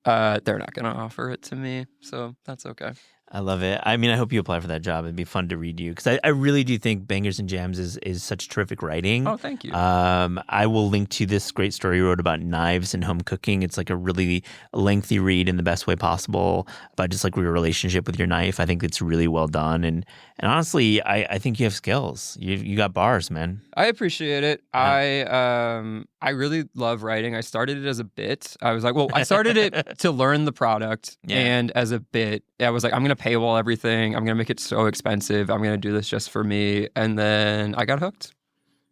they're not going to offer it to me, so that's okay. I love it. I mean, I hope you apply for that job. It'd be fun to read you because I really do think Bangers and Jams is such terrific writing. Oh, thank you. I will link to this great story you wrote about knives and home cooking. It's like a really lengthy read in the best way possible about just like your relationship with your knife. I think it's really well done. And honestly, I think you have skills. You got bars, man. I appreciate it. Yeah. I really love writing. I started it as a bit. I was like, I started it to learn the product. Yeah. And as a bit, I was like, I'm going to paywall everything. I'm going to make it so expensive. I'm going to do this just for me. And then I got hooked.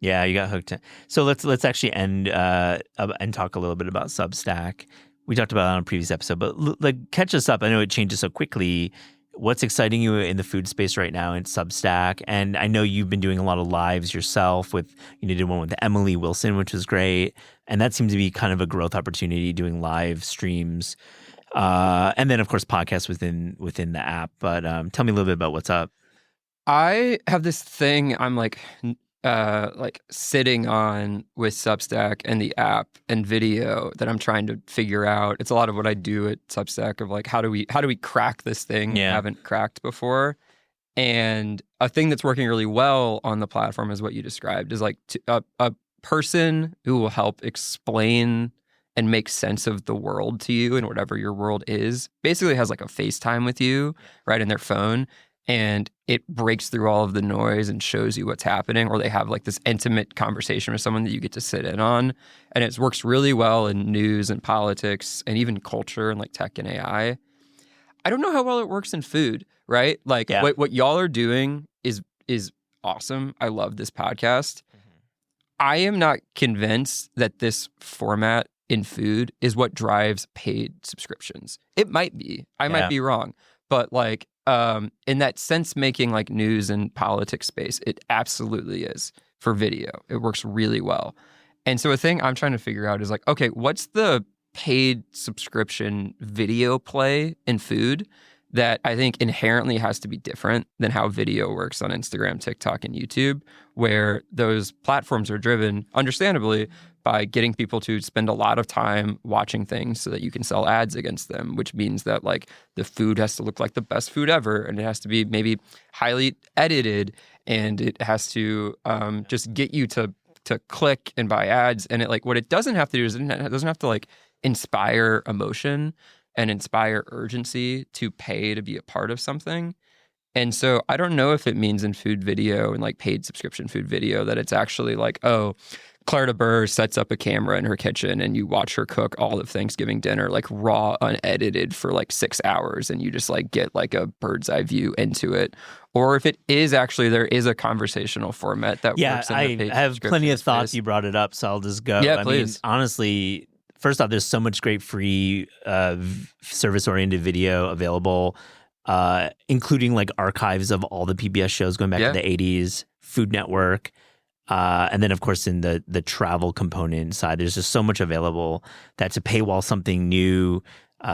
Yeah, you got hooked. So let's actually end and talk a little bit about Substack. We talked about it on a previous episode, but like catch us up. I know it changes so quickly. What's exciting you in the food space right now in Substack? And I know you've been doing a lot of lives yourself with, did one with Emily Wilson, which was great. And that seems to be kind of a growth opportunity, doing live streams. And then, of course, podcasts within the app. But tell me a little bit about what's up. I have this thing I'm like sitting on with Substack and the app and video that I'm trying to figure out. It's a lot of what I do at Substack of like, how do we crack this thing we haven't cracked before? And a thing that's working really well on the platform is what you described, is like a person who will help explain and make sense of the world to you and whatever your world is. Basically has like a FaceTime with you right in their phone. And it breaks through all of the noise and shows you what's happening, or they have like this intimate conversation with someone that you get to sit in on. And it works really well in news and politics and even culture and like tech and AI. I don't know how well it works in food, right? Like what y'all are doing is awesome. I love this podcast. Mm-hmm. I am not convinced that this format in food is what drives paid subscriptions. It might be. I might be wrong. But like, in that sense-making like news and politics space, it absolutely is for video. It works really well. And so a thing I'm trying to figure out is like, okay, what's the paid subscription video play in food that I think inherently has to be different than how video works on Instagram, TikTok, and YouTube, where those platforms are driven, understandably, by getting people to spend a lot of time watching things so that you can sell ads against them, which means that like the food has to look like the best food ever, and it has to be maybe highly edited, and it has to just get you to click and buy ads. And it like what it doesn't have to do is it doesn't have to like inspire emotion and inspire urgency to pay to be a part of something. And so I don't know if it means in food video and like paid subscription food video that it's actually like, oh, Claire de Burr sets up a camera in her kitchen and you watch her cook all of Thanksgiving dinner, like raw, unedited for like 6 hours, and you just like get like a bird's eye view into it. Or if it is actually, there is a conversational format that works in the paid I have plenty of thoughts. space. You brought it up, so I'll just go. Yeah, I please. mean, honestly, first off, there's so much great free service-oriented video available, including like archives of all the PBS shows going back to the 80s, Food Network. And then, of course, in the travel component side, there's just so much available that to paywall something new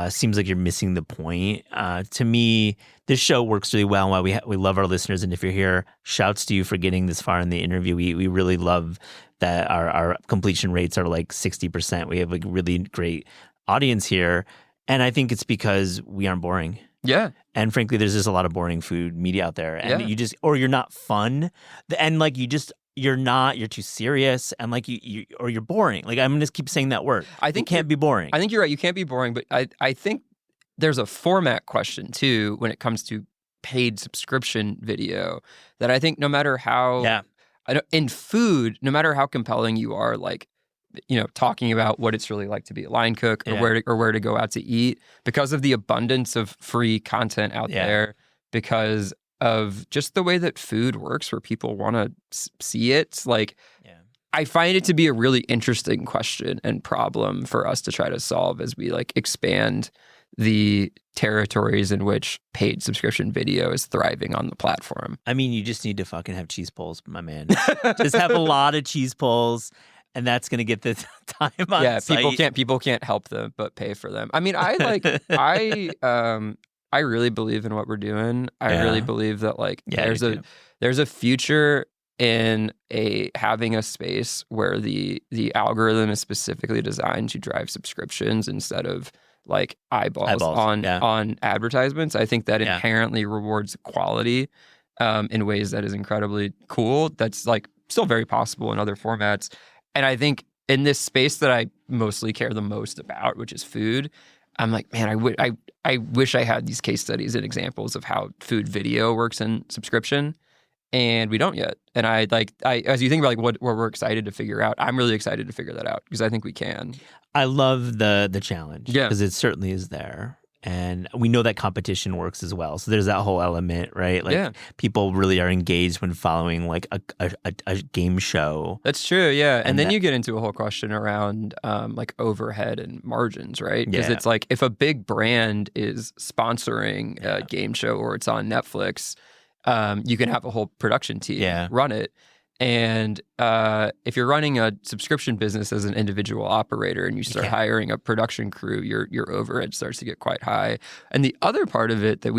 seems like you're missing the point. To me, this show works really well. And while we love our listeners, and if you're here, shouts to you for getting this far in the interview. We really love that our completion rates are like 60%. We have like really great audience here, and I think it's because we aren't boring. Yeah. And frankly, there's just a lot of boring food media out there, and you just, or you're not fun, and like you're too serious, and like or you're boring. Like I'm gonna just keep saying that word. I think you can't be boring. I think you're right. You can't be boring, but I think there's a format question too when it comes to paid subscription video that I think no matter how in food, no matter how compelling you are, like, you know, talking about what it's really like to be a line cook or where to go out to eat, because of the abundance of free content out there, because of just the way that food works where people want to see it. Like, I find it to be a really interesting question and problem for us to try to solve as we like expand the territories in which paid subscription video is thriving on the platform. I mean, you just need to fucking have cheese pulls, my man. Just have a lot of cheese pulls, and that's going to get the time on site. People can't help them but pay for them. I mean, I really believe in what we're doing. I really believe that like there's a future in having a space where the algorithm is specifically designed to drive subscriptions instead of like eyeballs. on advertisements. I think that inherently rewards quality in ways that is incredibly cool. That's like still very possible in other formats. And I think in this space that I mostly care the most about, which is food, I'm like, man, I wish I had these case studies and examples of how food video works in subscription, and we don't yet. And I as you think about like what we're excited to figure out, I'm really excited to figure that out because I think we can. I love the challenge because it certainly is there. And we know that competition works as well. So there's that whole element, right? Like people really are engaged when following like a game show. That's true, yeah. And then you get into a whole question around like overhead and margins, right? Because it's like if a big brand is sponsoring a game show or it's on Netflix, you can have a whole production team run it. And if you're running a subscription business as an individual operator and you start hiring a production crew, your overhead starts to get quite high. And the other part of it that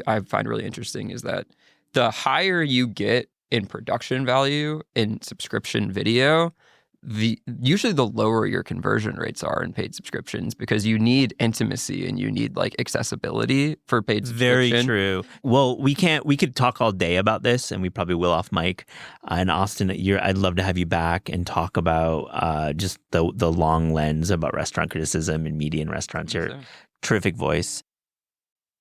I find really interesting is that the higher you get in production value in subscription video, usually the lower your conversion rates are in paid subscriptions because you need intimacy and you need like accessibility for paid subscription. Very true. Well, we could talk all day about this, and we probably will off mic. And Austin, I'd love to have you back and talk about just the long lens about restaurant criticism and media in restaurants. You're a terrific voice.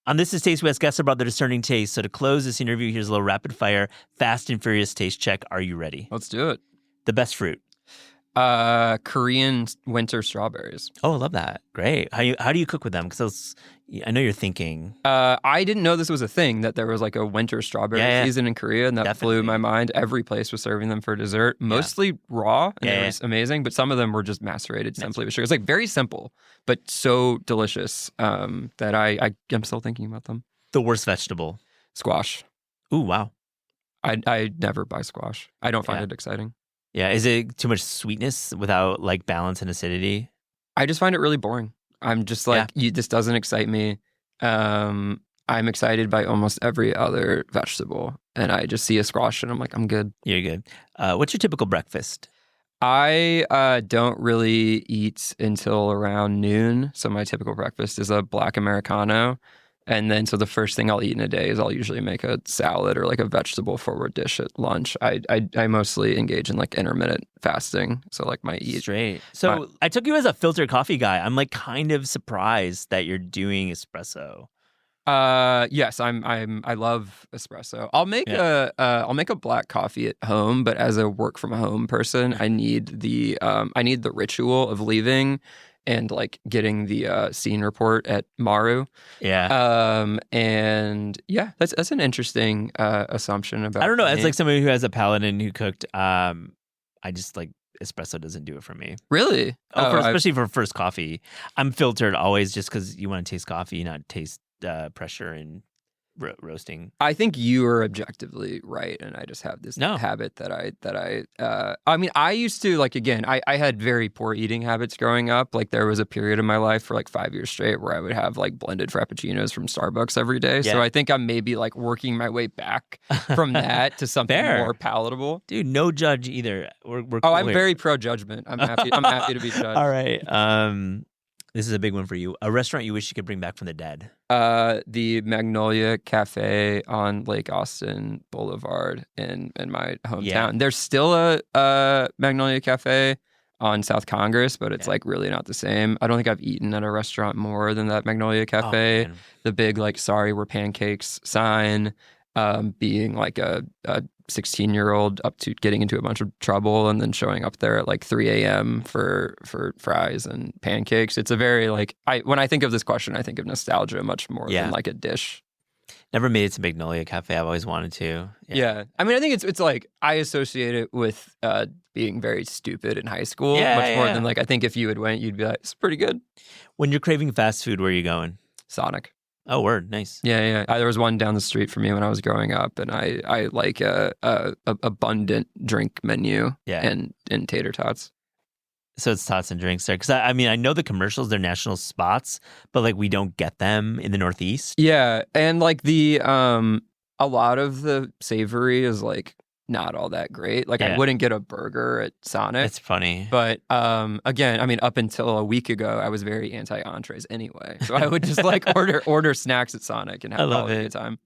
On This Is Taste, we ask guests about their discerning taste. So to close this interview, here's a little rapid fire, fast and furious taste check. Are you ready? Let's do it. The best fruit. Korean winter strawberries. Oh, I love that. Great. How do you cook with them? Because I know you're thinking. I didn't know this was a thing, that there was like a winter strawberry season in Korea, and that blew my mind. Every place was serving them for dessert, mostly raw, and it was amazing. But some of them were just macerated simply with sugar. It's like very simple, but so delicious that I'm still thinking about them. The worst vegetable? Squash. Ooh, wow. I never buy squash. I don't find it exciting. Yeah, is it too much sweetness without like balance and acidity? I just find it really boring. I'm just like, this doesn't excite me. I'm excited by almost every other vegetable, and I just see a squash and I'm like, I'm good. You're good. What's your typical breakfast? I don't really eat until around noon. So my typical breakfast is a black Americano. And then so the first thing I'll eat in a day is I'll usually make a salad or like a vegetable forward dish at lunch. I mostly engage in like intermittent fasting. So like my eat. Straight. So I took you as a filtered coffee guy. I'm like kind of surprised that you're doing espresso. Yes, I love espresso. I'll make a black coffee at home, but as a work from home person, I need the ritual of leaving and like getting the scene report at Maru. Yeah. And yeah, that's an interesting assumption about I don't know, me. as like somebody who has a paladin who cooked, I just like espresso doesn't do it for me. Really? Especially for first coffee. I'm filtered always just because you want to taste coffee, not taste pressure and roasting. I think you are objectively right, and I just have this habit that I mean, I used to like, again, I had very poor eating habits growing up. Like there was a period in my life for like 5 years straight where I would have like blended frappuccinos from Starbucks every day. Yeah. So I think I'm maybe like working my way back from that to something more palatable. Dude, no judge either. We're cool I'm here. very pro judgment. I'm happy to be judged. All right. This is a big one for you. A restaurant you wish you could bring back from the dead. The Magnolia Cafe on Lake Austin Boulevard in my hometown. Yeah. There's still a Magnolia Cafe on South Congress, but it's like really not the same. I don't think I've eaten at a restaurant more than that Magnolia Cafe. The big like "Sorry, we're pancakes" sign, being like a 16-year-old up to getting into a bunch of trouble and then showing up there at like 3 a.m. for fries and pancakes. It's a very like, when I think of this question, I think of nostalgia much more than like a dish. Never made it to Magnolia Cafe. I've always wanted to. Yeah. I mean, I think it's like, I associate it with being very stupid in high school much more than like, I think if you had went, you'd be like, it's pretty good. When you're craving fast food, where are you going? Sonic. Oh, word. Nice. Yeah. There was one down the street from me when I was growing up, and I like a abundant drink menu and tater tots. So it's tots and drinks there. Because I mean, I know the commercials, they're national spots, but like we don't get them in the Northeast. Yeah. And like a lot of the savory is like not all that great. Like I wouldn't get a burger at Sonic. It's funny. But again, I mean, up until a week ago, I was very anti-entrees anyway. So I would just like order snacks at Sonic and have a good time.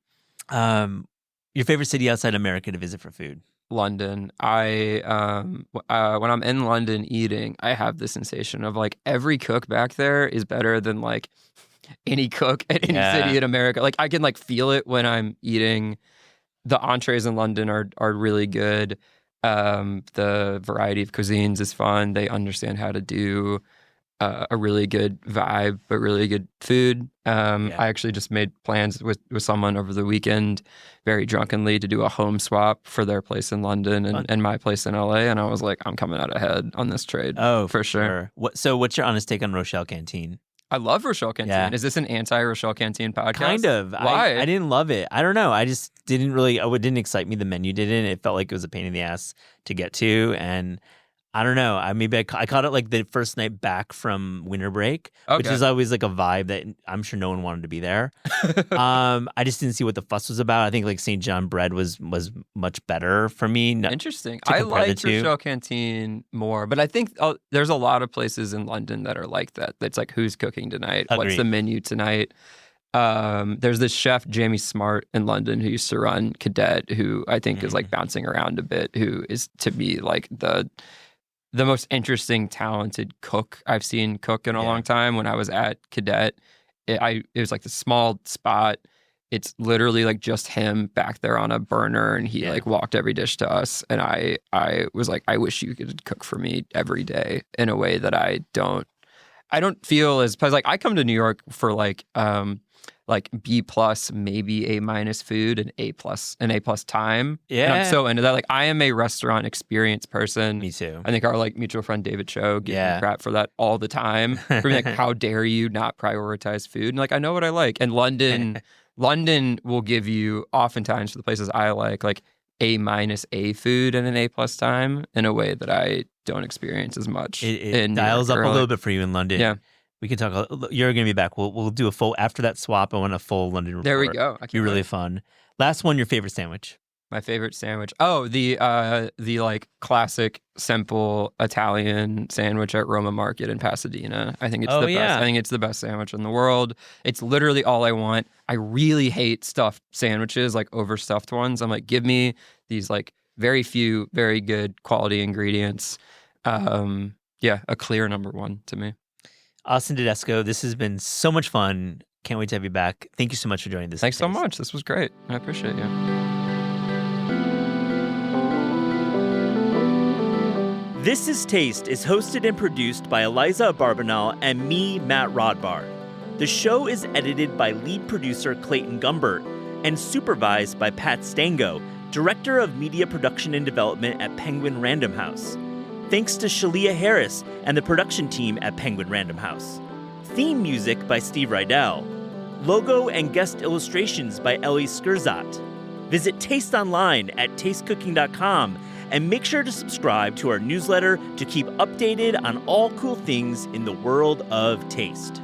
Your favorite city outside America to visit for food? London. When I'm in London eating, I have the sensation of like every cook back there is better than like any cook at any city in America. Like I can like feel it when I'm eating. The entrees in London are really good. The variety of cuisines is fun. They understand how to do a really good vibe, but really good food. I actually just made plans with someone over the weekend, very drunkenly, to do a home swap for their place in London and my place in LA. And I was like, I'm coming out ahead on this trade. Oh, for sure. So what's your honest take on Rochelle Canteen? I love Rochelle Canteen. Yeah. Is this an anti-Rochelle Canteen podcast? Kind of. Why? I didn't love it. I don't know. I just didn't really, it didn't excite me. The menu didn't. It felt like it was a pain in the ass to get to. And I don't know. I caught it like the first night back from winter break, which is always like a vibe that I'm sure no one wanted to be there. I just didn't see what the fuss was about. I think like St. John bread was much better for me. Interesting. I like Rochelle Canteen more, but I think there's a lot of places in London that are like that. That's like, who's cooking tonight? Agreed. What's the menu tonight? There's this chef, Jamie Smart, in London who used to run Cadet, who I think is like bouncing around a bit, who is to me like the most interesting, talented cook I've seen cook in a long time. When I was at Cadet, it was like the small spot. It's literally like just him back there on a burner, and he like walked every dish to us. And I was like, I wish you could cook for me every day in a way that I don't feel as, because like I come to New York for like B+, maybe A- food, and A+ time. Yeah. And I'm so into that. Like I am a restaurant experience person. Me too. I think our like mutual friend David Cho gives me crap for that all the time. For being like, how dare you not prioritize food? And like I know what I like. And London will give you oftentimes, for the places I like A- food and an A+ time in a way that I don't experience as much. It dials up a little bit for you in London. Yeah. We can talk. You're going to be back. We'll do a full, after that swap, I want a full London report. There we go. It'll be really fun. Last one, your favorite sandwich? My favorite sandwich. Oh, the like classic simple Italian sandwich at Roma Market in Pasadena. I think it's the best. I think it's the best sandwich in the world. It's literally all I want. I really hate stuffed sandwiches, like overstuffed ones. I'm like, give me these like very few, very good quality ingredients. A clear number one to me. Austin Tedesco, this has been so much fun. Can't wait to have you back. Thank you so much for joining this. Thanks so much. This was great. I appreciate you. This is Taste is hosted and produced by Eliza Barbanel and me, Matt Rodbar. The show is edited by lead producer Clayton Gumbert and supervised by Pat Stango, Director of Media Production and Development at Penguin Random House. Thanks to Shalia Harris and the production team at Penguin Random House. Theme music by Steve Rydell. Logo and guest illustrations by Ellie Skurzat. Visit Taste online at tastecooking.com and make sure to subscribe to our newsletter to keep updated on all cool things in the world of taste.